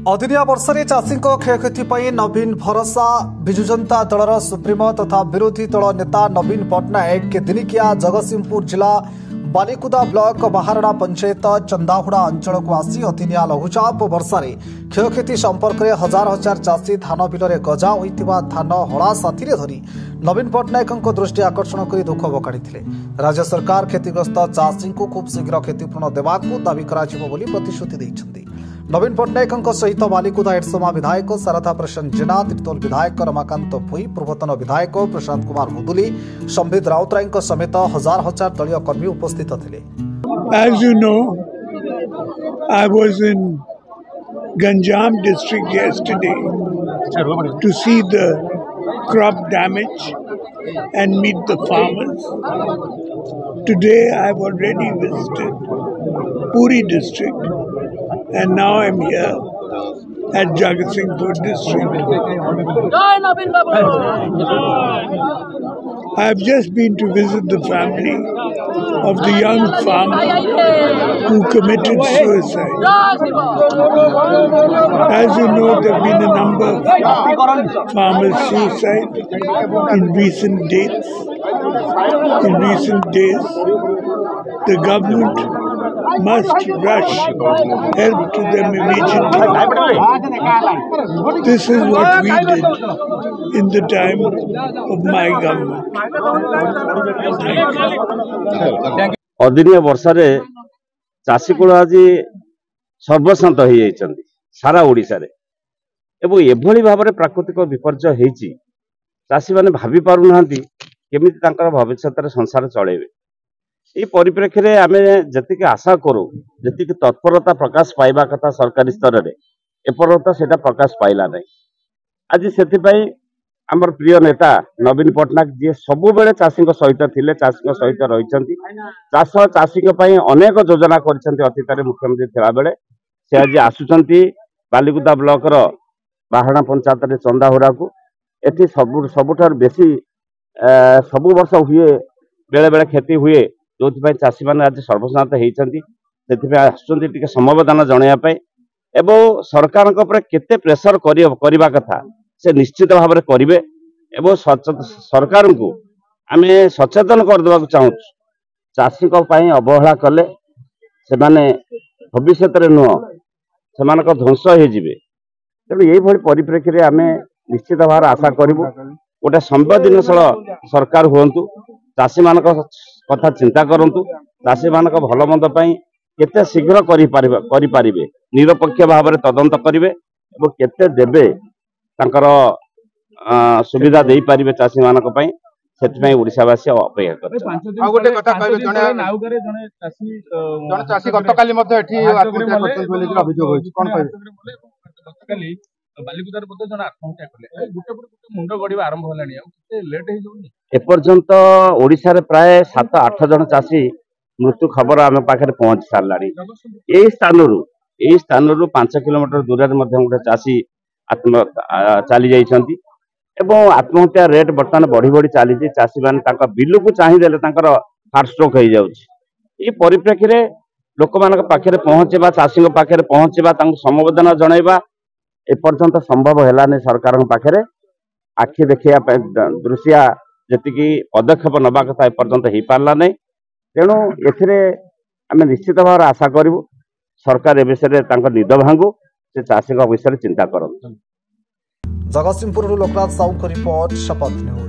अदिनिया वर्षे चाषी क्षयक्षति नवीन भरोसा विजु जनता दलर सुप्रीमो तथा विरोधी दल नेता नवीन पट्टनायक के दिनिकिया जगतसिंहपुर जिला बालिकुदा ब्लॉक बाहारणा पंचायत चंदाहुड़ा अंचल को आसी अदिनिया लघुचाप वर्षे क्षयक्षति संपर्क में हजार हजार चाषी धान बिल गजा होता धान हड़ा साथी धरी नवीन पट्टनायक दृष्टि आकर्षण कर दुख बखाड़ी राज्य सरकार क्षतिग्रस्त चाषी को खूब शीघ्र क्षतिपूरण देवा दावी प्रतिश्रुति देते। नवीन पट्टनायक सहित बालिकुदा एडसमा विधायक शारदा प्रसन्न जेना तिर्तोल विधायक रमाकांत भुई पूर्वतन विधायक प्रशांत कुमार मुदुली संबित राउतराय समेत हजार हजार दलीय कर्मी उपस्थित थे। As you know, I was in Ganjam district yesterday to see the crop damage and meet the farmers. Today I have already visited Puri district and now I am here at Jagatsinghpur district. I have just been to visit the family of the young farmer who committed suicide. As you know, there have been a number of farmers' suicide in recent days. The government must rush help to them immediately. This is what we did in the time of my government. अदिनिया वर्षे चाषी cool आज सर्वशांत हो सारा ओडिशा रे एवं एभली भाव में प्राकृतिक विपर्यय होती चाषी मैंने भावी पारु नाहांती केमिति तांकर भविष्य संसार चलेबे। ये परिप्रेक्षी में आम जी आशा करूँ जी तत्परता प्रकाश पाइबा कथा सरकारी स्तर में एपर्यंत से प्रकाश पाइला नहीं। आज से आमर प्रिय नेता नवीन पट्टनायक जी सबु बेले चाषी सहित थे चाषी सहित रही चाष चाषी अनेक योजना करतीत मुख्यमंत्री थिला बेले से आज आसुंच बालिकुदा ब्लॉक बाहारणा पंचायत चंदाहुड़ा को एटी सबुठार बेसी सबु वर्ष हुए बेले बेले क्षति हुए जो चाषी मैंने आज सर्वशांत होती आसुँच समबदान जनवाई एवं सरकार केते प्रेसर करने कथा से निश्चित भाव में करेंगे एवं सरकार को आम सचेतन करदे चाहूँ चाषी अवहेला कले से भविष्य नुह से ध्वंस हो तेणु ये परिप्रेक्षी में आम निश्चित भाव आशा करूँ गोटे संवेदनशील सरकार हूँ चाषी मान कथा चिंता करूँ चाषी मान भल मंद केते शीघ्र करें निरपेक्ष भाव में तदंत करेंगे और केते देवे तांकर सुविधा दे पारे चाषी मान ओडिशावासी अपेक्षा एपर्यंत ओडिशा रे प्राय 7-8 जन चाषी मृत्यु खबर आम पाखे पहुंची सारा। यही स्थान 5 किलोमीटर दूर में गोटे चाषी चली जाइछंती एवं आत्महत्या रेट बर्तमान बढ़ी बढ़ी चली चाषी मैंने बिल को चाहिए हार्ट स्ट्रोक हो जाए। परिप्रेक्षी में लोक मान पाखे पहुँचवा चाषी पाखे पहुँचवा समबेदना जनइबा एपर्यंत संभव है सरकार पाखे आखि देखा दृश्या जी पदक्षेप नवा कथा एपर्यंत हो पारा नहीं। तेणु एम निश्चित भाव आशा करूँ सरकार ए विषय निद भांगू से चाषी विषय चिंता कर। जगतसिंहपुर लोकनाथ साहू रिपोर्ट शपथ न्यूज।